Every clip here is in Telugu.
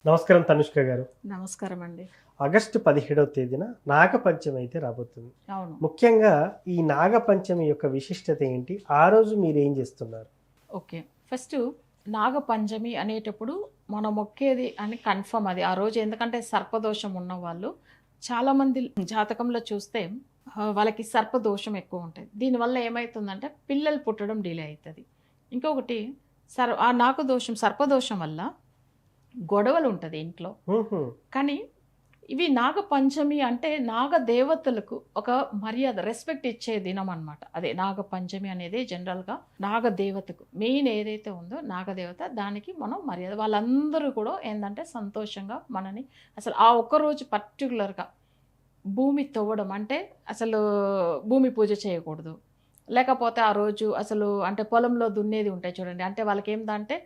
నమస్కారం తనుష్క గారు. నమస్కారం అండి. ఆగస్టు 17వ తేదీన నాగపంచమి అయితే రాబోతుంది. అవును. ముఖ్యంగా ఈ నాగపంచమి యొక్క విశిష్టత ఏంటి? ఆ రోజు మీరేం చేస్తున్నారు? ఓకే. ఫస్ట్ నాగపంచమి అనేటప్పుడు మనం మొక్కేది అని కన్ఫర్మ్ అది. ఆ రోజు ఎందుకంటే సర్పదోషం ఉన్నవాళ్ళు చాలామంది జాతకంలో చూస్తే వాళ్ళకి సర్పదోషం ఎక్కువ ఉంటుంది. దీనివల్ల ఏమవుతుందంటే పిల్లలు పుట్టడం డిలే అవుతుంది. ఇంకొకటి ఆ నాగదోషం సర్పదోషం వల్ల గొడవలు ఉంటుంది ఇంట్లో. హుహు. కానీ ఇవి నాగపంచమి అంటే నాగ దేవతలకు ఒక మర్యాద రెస్పెక్ట్ ఇచ్చే దినం అనమాట. అదే నాగపంచమి అనేది జనరల్గా నాగదేవతకు మెయిన్ ఏదైతే ఉందో నాగదేవత దానికి మనం మర్యాద వాళ్ళందరూ కూడా ఏంటంటే సంతోషంగా మనని అసలు ఆ ఒక్కరోజు పర్టికులర్గా భూమి తవ్వడం అంటే అసలు భూమి పూజ చేయకూడదు. లేకపోతే ఆ రోజు అసలు అంటే పొలంలో దున్నేది ఉంటాయి చూడండి, అంటే వాళ్ళకి ఏంటంటే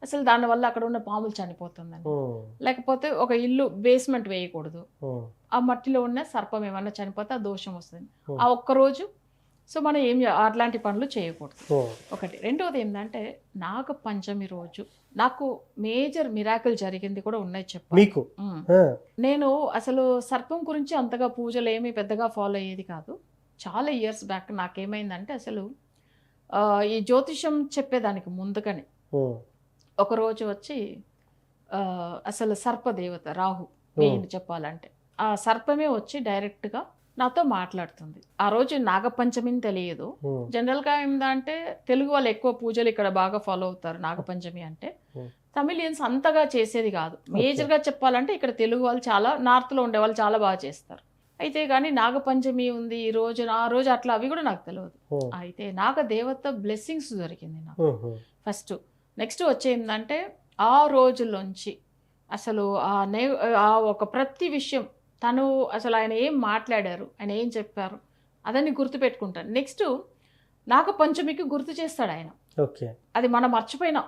అసలు దానివల్ల అక్కడ ఉన్న పాములు చనిపోతుందని. లేకపోతే ఒక ఇల్లు బేస్మెంట్ వేయకూడదు. ఆ మట్టిలో ఉన్న సర్పం ఏమన్నా చనిపోతే ఆ దోషం వస్తుంది ఆ ఒక్కరోజు. సో మనం అట్లాంటి పనులు చేయకూడదు. ఒకటి. రెండవది ఏంటంటే నాగపంచమి రోజు నాకు మేజర్ మిరాకిల్ జరిగింది కూడా ఉన్నాయి చెప్పాలి మీకు. నేను అసలు సర్పం గురించి అంతగా పూజలు ఏమీ పెద్దగా ఫాలో అయ్యేది కాదు. చాలా ఇయర్స్ బ్యాక్ నాకేమైందంటే అసలు ఈ జ్యోతిషం చెప్పేదానికి ముందుగానే ఒకరోజు వచ్చి అసలు సర్పదేవత రాహు మెయిన్ చెప్పాలంటే ఆ సర్పమే వచ్చి డైరెక్ట్గా నాతో మాట్లాడుతుంది. ఆ రోజు నాగపంచమిని తెలియదు. జనరల్గా ఏంటంటే తెలుగు వాళ్ళు ఎక్కువ పూజలు ఇక్కడ బాగా ఫాలో అవుతారు. నాగపంచమి అంటే తమిళియన్స్ అంతగా చేసేది కాదు. మేజర్గా చెప్పాలంటే ఇక్కడ తెలుగు వాళ్ళు చాలా నార్త్లో ఉండే వాళ్ళు చాలా బాగా చేస్తారు. అయితే కానీ నాగపంచమి ఉంది ఈ రోజు ఆ రోజు అట్లా అవి కూడా నాకు తెలియదు. అయితే నాగదేవత బ్లెస్సింగ్స్ దొరికింది నాకు ఫస్ట్. నెక్స్ట్ వచ్చేందంటే ఆ రోజుల్లోంచి అసలు ఆ ఒక ప్రతి విషయం తను అసలు ఆయన ఏం మాట్లాడారు, ఆయన ఏం చెప్పారు అదని గుర్తుపెట్టుకుంటాను. నెక్స్ట్ నాగపంచమికి గుర్తు చేస్తాడు ఆయన. అది మనం మర్చిపోయినా.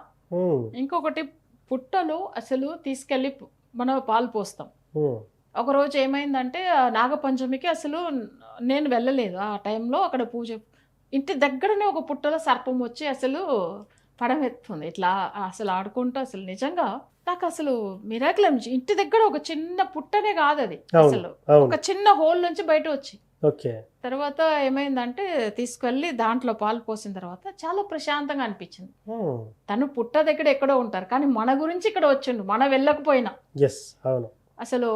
ఇంకొకటి పుట్టలో అసలు తీసుకెళ్ళి మనం పాలు పోస్తాం. ఒకరోజు ఏమైందంటే నాగపంచమికి అసలు నేను వెళ్ళలేదు. ఆ టైంలో అక్కడ పూజ ఇంటి దగ్గరనే ఒక పుట్టలో సర్పం వచ్చి అసలు పడమెత్తుంది ఇట్లా అసలు ఆడుకుంటూ. అసలు నిజంగా నాకు అసలు మిరాకిల్ అనిపించింది. ఇంటి దగ్గర ఒక చిన్న పుట్టనే కాదు అది, అసలు ఒక చిన్న హోల్ నుంచి బయట వచ్చి. తర్వాత ఏమైందంటే తీసుకెళ్ళి దాంట్లో పాలు పోసిన తర్వాత చాలా ప్రశాంతంగా అనిపించింది. తను పుట్ట దగ్గర ఎక్కడో ఉంటారు కానీ మన గురించి ఇక్కడ వచ్చిండు, మనం వెళ్ళకపోయినా. అసలు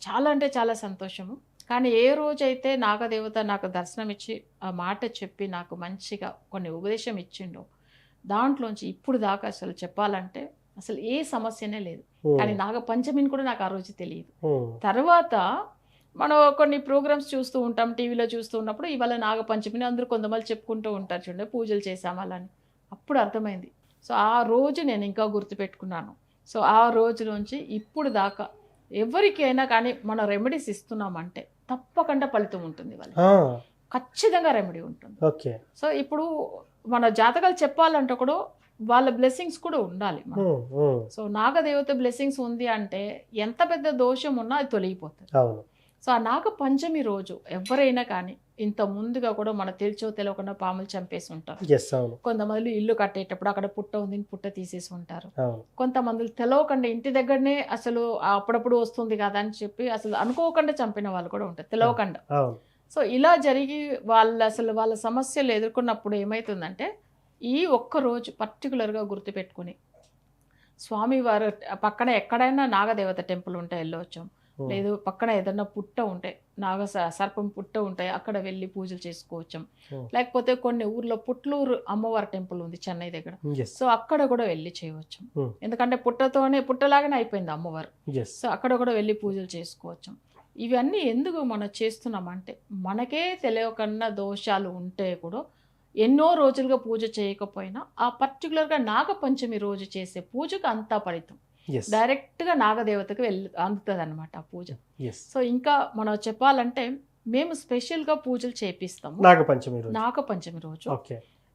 చాలా అంటే చాలా సంతోషము. కానీ ఏ రోజైతే నాగదేవత నాకు దర్శనం ఇచ్చి ఆ మాట చెప్పి నాకు మంచిగా కొన్ని ఉపదేశం ఇచ్చిండో దాంట్లోంచి ఇప్పుడు దాకా అసలు చెప్పాలంటే అసలు ఏ సమస్యనే లేదు. కానీ నాగపంచమిని కూడా నాకు ఆ రోజు తెలియదు. తర్వాత మనం కొన్ని ప్రోగ్రామ్స్ చూస్తూ ఉంటాం, టీవీలో చూస్తూ ఉన్నప్పుడు ఇవాళ నాగపంచమిని అందరూ కొంతమంది చెప్పుకుంటూ ఉంటారు చూడండి, పూజలు చేసాం అలాని. అప్పుడు అర్థమైంది. సో ఆ రోజు నేను ఇంకా గుర్తుపెట్టుకున్నాను. సో ఆ రోజు నుంచి ఇప్పుడు దాకా ఎవరికైనా కానీ మనం రెమెడీస్ ఇస్తున్నామంటే తప్పకుండా ఫలితం ఉంటుంది, వాళ్ళకి ఖచ్చితంగా రెమెడీ ఉంటుంది. సో ఇప్పుడు మన జాతకాలు చెప్పాలంటే కూడా వాళ్ళ బ్లెస్సింగ్స్ కూడా ఉండాలి. సో నాగదేవత బ్లెస్సింగ్స్ ఉంది అంటే ఎంత పెద్ద దోషం ఉన్నా అది తొలగిపోతుంది. సో ఆ నాగపంచమి రోజు ఎవరైనా కానీ ఇంత ముందుగా కూడా మన తెలిచో తెలియకుండా పాములు చంపేసి ఉంటారు. కొంతమంది ఇల్లు కట్టేటప్పుడు అక్కడ పుట్ట ఉంది పుట్ట తీసేసి ఉంటారు. కొంతమంది తెలియకుండా ఇంటి దగ్గరనే అసలు అప్పుడప్పుడు వస్తుంది కదా అని చెప్పి అసలు అనుకోకుండా చంపిన వాళ్ళు కూడా ఉంటారు తెలియకుండా. సో ఇలా జరిగి వాళ్ళ సమస్యలు ఎదుర్కొన్నప్పుడు ఏమవుతుందంటే ఈ ఒక్కరోజు పర్టికులర్గా గుర్తుపెట్టుకుని స్వామివారు పక్కన ఎక్కడైనా నాగదేవత టెంపుల్ ఉంటే వెళ్ళవచ్చు, లేదు పక్కన ఏదన్నా పుట్ట ఉంటే సర్పం పుట్ట ఉంటాయి అక్కడ వెళ్ళి పూజలు చేసుకోవచ్చు. లేకపోతే కొన్ని ఊర్లో పుట్లూరు అమ్మవారి టెంపుల్ ఉంది చెన్నై దగ్గర, సో అక్కడ కూడా వెళ్ళి చేయవచ్చు. ఎందుకంటే పుట్టలాగానే అయిపోయింది అమ్మవారు. సో అక్కడ కూడా వెళ్ళి పూజలు చేసుకోవచ్చు. ఇవన్నీ ఎందుకు మనం చేస్తున్నామంటే మనకే తెలియకుండా దోషాలు ఉంటే కూడా ఎన్నో రోజులుగా పూజ చేయకపోయినా ఆ పర్టికులర్గా నాగపంచమి రోజు చేసే పూజకు అంతా ఫలితం డైరెక్ట్గా నాగదేవతకు అందుతుంది అనమాట ఆ పూజ. సో ఇంకా మనం చెప్పాలంటే మేము స్పెషల్గా పూజలు చేపిస్తాము నాగపంచమి రోజు.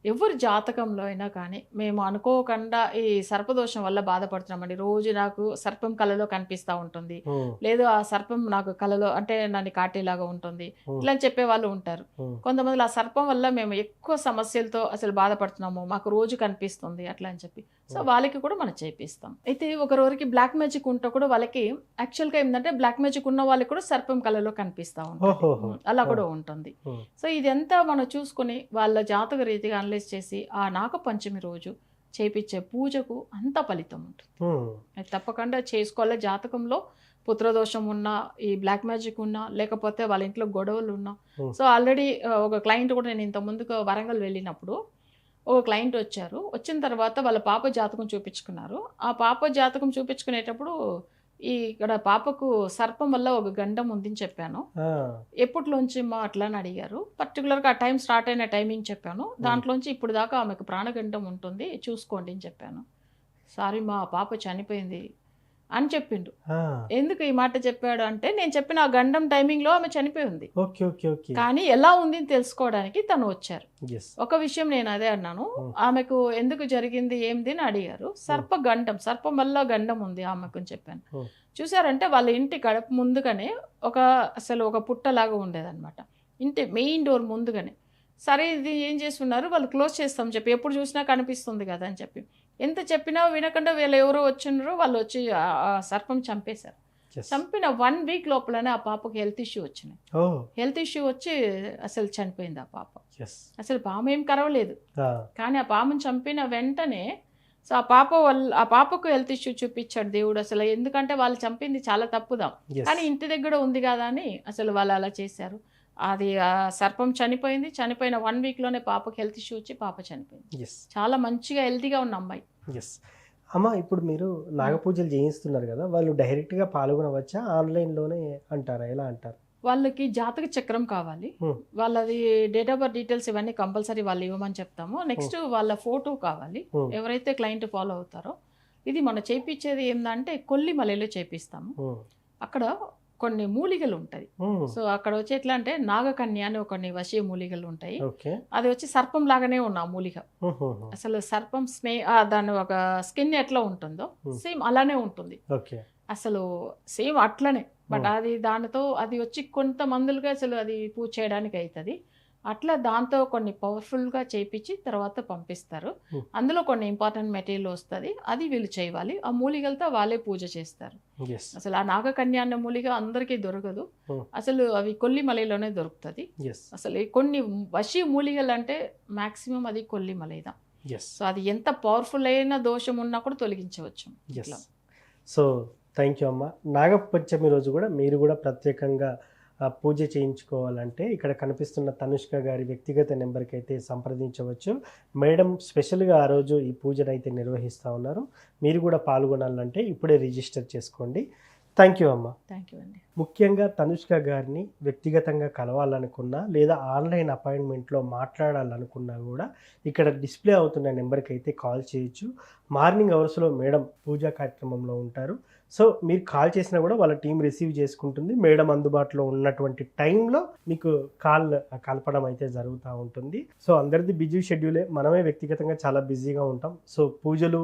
ఎవరి జాతకంలో అయినా కానీ మేము అనుకోకుండా ఈ సర్పదోషం వల్ల బాధపడుతున్నామండి, రోజు నాకు సర్పం కళలో కనిపిస్తూ ఉంటుంది, లేదు ఆ సర్పం నాకు కళలో అంటే నన్ను కాటేలాగా ఉంటుంది ఇట్లా చెప్పే వాళ్ళు ఉంటారు. కొంతమంది ఆ సర్పం వల్ల మేము ఎక్కువ సమస్యలతో అసలు బాధపడుతున్నాము, మాకు రోజు కనిపిస్తుంది అట్లా అని చెప్పి. సో వాళ్ళకి కూడా మనం చేపిస్తాం. అయితే ఒకరికి బ్లాక్ మ్యాజిక్ ఉంటే కూడా వాళ్ళకి యాక్చువల్గా ఏంటంటే బ్లాక్ మ్యాజిక్ ఉన్న వాళ్ళకి కూడా సర్పం కళలో కనిపిస్తూ ఉంటుంది, అలా కూడా ఉంటుంది. సో ఇదంతా మనం చూసుకొని వాళ్ళ జాతక రీతిగా అనలైజ్ చేసి ఆ నాగపంచమి రోజు చేపించే పూజకు అంత ఫలితం ఉంటుంది. అది తప్పకుండా చేసుకోవాలి. జాతకంలో పుత్రదోషం ఉన్నా, ఈ బ్లాక్ మ్యాజిక్ ఉన్నా, లేకపోతే వాళ్ళ ఇంట్లో గొడవలు ఉన్నా. సో ఆల్రెడీ ఒక క్లయింట్ కూడా, నేను ఇంత ముందుకు వరంగల్ వెళ్ళినప్పుడు ఒక క్లయింట్ వచ్చారు. వచ్చిన తర్వాత వాళ్ళ పాప జాతకం చూపించుకున్నారు. ఆ పాప జాతకం చూపించుకునేటప్పుడు ఇక్కడ పాపకు సర్పం వల్ల ఒక గండం ఉందని చెప్పాను. ఎప్పటిలోంచి మా అట్లా అని అడిగారు. పర్టికులర్గా ఆ టైం స్టార్ట్ అయిన టైమింగ్ చెప్పాను. దాంట్లోంచి ఇప్పుడు దాకా ఆమెకు ప్రాణగండం ఉంటుంది, చూసుకోండి అని చెప్పాను. సారీ మా పాప చనిపోయింది అని చెప్పిండు. ఎందుకు ఈ మాట చెప్పాడు అంటే, నేను చెప్పిన ఆ గండం టైమింగ్ లో ఆమె చనిపోయి ఉంది, కానీ ఎలా ఉంది తెలుసుకోవడానికి తను వచ్చారు. ఒక విషయం నేను అదే అన్నాను, ఆమెకు ఎందుకు జరిగింది ఏంది అని అడిగారు. సర్పం వల్ల గండం ఉంది ఆమెకు అని చెప్పాను. చూసారంటే వాళ్ళ ఇంటి గడప ముందుగానే అసలు ఒక పుట్టలాగా ఉండేదన్నమాట, ఇంటి మెయిన్ డోర్ ముందుగానే. సరే ఇది ఏం చేస్తున్నారు, వాళ్ళు క్లోజ్ చేస్తాం చెప్పి, ఎప్పుడు చూసినా కనిపిస్తుంది కదా అని చెప్పి, ఎంత చెప్పినా వినకుండా వీళ్ళు ఎవరో వచ్చినారో, వాళ్ళు వచ్చి సర్పం చంపేశారు. చంపిన 1 వీక్ లోపలనే ఆ పాపకు హెల్త్ ఇష్యూ వచ్చినాయి. హెల్త్ ఇష్యూ వచ్చి అసలు చనిపోయింది ఆ పాప. అసలు పాము ఏం కరవలేదు, కానీ ఆ పాముని చంపిన వెంటనే సో ఆ పాపకు హెల్త్ ఇష్యూ చూపించాడు దేవుడు. అసలు ఎందుకంటే వాళ్ళు చంపింది చాలా తప్పుదాం, కానీ ఇంటి దగ్గర ఉంది కదా అని అసలు వాళ్ళు అలా చేశారు. అది సర్పం చనిపోయిన 1 వీక్లోనే పాపకి హెల్త్ ఇష్యూ వచ్చి పాప చనిపోయింది. చాలా మంచిగా హెల్తీగా ఉన్న అమ్మాయి. అమ్మ, ఇప్పుడు మీరు నాగపూజలు చేయిస్తున్నారు కదా, వాళ్ళు డైరెక్ట్గా పాల్గొనవచ్చా, ఆన్లైన్లోనే అంటారా, ఎలా అంటారు? వాళ్ళకి జాతక చక్రం కావాలి, వాళ్ళది డేట్ ఆఫ్ బర్త్ డీటెయిల్స్ ఇవన్నీ కంపల్సరీ వాళ్ళు ఇవ్వమని చెప్తాము. నెక్స్ట్ వాళ్ళ ఫోటో కావాలి, ఎవరైతే క్లయింట్ ఫాలో అవుతారో. ఇది మనం చేయించేది ఏంటంటే కొల్లిమలలో చేపిస్తాము. అక్కడ కొన్ని మూలికలు ఉంటాయి. సో అక్కడ వచ్చి ఎట్లా అంటే నాగకన్య అని కొన్ని వశీయ మూలికలు ఉంటాయి. అది వచ్చి సర్పం లాగానే ఉన్న మూలిక. అసలు సర్పం దాని ఒక స్కిన్ ఎట్లా ఉంటుందో సేమ్ అలానే ఉంటుంది, అసలు సేమ్ అట్లనే. బట్ అది దానితో అది వచ్చి కొంతమందులుగా అసలు అది పూజ చేయడానికి అవుతుంది. అట్లా దాంతో కొన్ని పవర్ఫుల్గా చేయించి తర్వాత పంపిస్తారు. అందులో కొన్ని ఇంపార్టెంట్ మెటీరియల్ వస్తుంది, అది వీళ్ళు చేయాలి. ఆ మూలికలతో వాళ్ళే పూజ చేస్తారు. అసలు ఆ నాగకన్య అన్న మూలిక అందరికీ దొరకదు, అసలు అవి కొల్లిమలైలోనే దొరుకుతుంది. అసలు కొన్ని వశీ మూలికలు అంటే మాక్సిమం అది కొల్లిమలైదా. సో అది ఎంత పవర్ఫుల్ అయిన దోషం ఉన్నా కూడా తొలగించవచ్చు. సో థ్యాంక్ యూ అమ్మ. నాగపంచమి రోజు కూడా మీరు కూడా ప్రత్యేకంగా పూజ చేయించుకోవాలంటే ఇక్కడ కనిపిస్తున్న తనుష్క గారి వ్యక్తిగత నెంబర్కి అయితే సంప్రదించవచ్చు. మేడం స్పెషల్గా ఆ రోజు ఈ పూజను అయితే నిర్వహిస్తూ ఉన్నారు. మీరు కూడా పాల్గొనాలంటే ఇప్పుడే రిజిస్టర్ చేసుకోండి. థ్యాంక్ యూ అమ్మ. థ్యాంక్ యూ అండి. ముఖ్యంగా తనుష్క గారిని వ్యక్తిగతంగా కలవాలనుకున్నా లేదా ఆన్లైన్ అపాయింట్మెంట్లో మాట్లాడాలనుకున్నా కూడా ఇక్కడ డిస్ప్లే అవుతున్న నెంబర్కి అయితే కాల్ చేయొచ్చు. మార్నింగ్ అవర్స్లో మేడం పూజా కార్యక్రమంలో ఉంటారు. సో మీరు కాల్ చేసినా కూడా వాళ్ళ టీం రిసీవ్ చేసుకుంటుంది. మేడం అందుబాటులో ఉన్నటువంటి టైంలో మీకు కలపడం అయితే జరుగుతూ ఉంటుంది. సో అందరిది బిజీ షెడ్యూలే, మనమే వ్యక్తిగతంగా చాలా బిజీగా ఉంటాం. సో పూజలు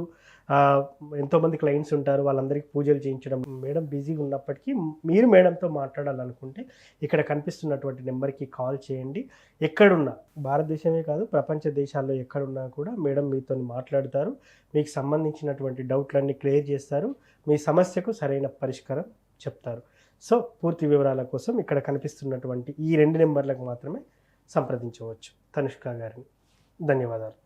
ఎంతోమంది క్లయింట్స్ ఉంటారు, వాళ్ళందరికీ పూజలు చేయించడం మేడం బిజీగా ఉన్నప్పటికీ మీరు మేడంతో మాట్లాడాలనుకుంటే ఇక్కడ కనిపిస్తున్నటువంటి నెంబర్కి కాల్ చేయండి. ఎక్కడున్నా, భారతదేశమే కాదు ప్రపంచ దేశాల్లో ఎక్కడున్నా కూడా మేడం మీతో మాట్లాడతారు. మీకు సంబంధించినటువంటి డౌట్లన్నీ క్లియర్ చేస్తారు, మీ సమస్యకు సరైన పరిష్కారం చెప్తారు. సో పూర్తి వివరాల కోసం ఇక్కడ కనిపిస్తున్నటువంటి ఈ 2 నెంబర్లకు మాత్రమే సంప్రదించవచ్చు తనుష్క గారిని. ధన్యవాదాలు.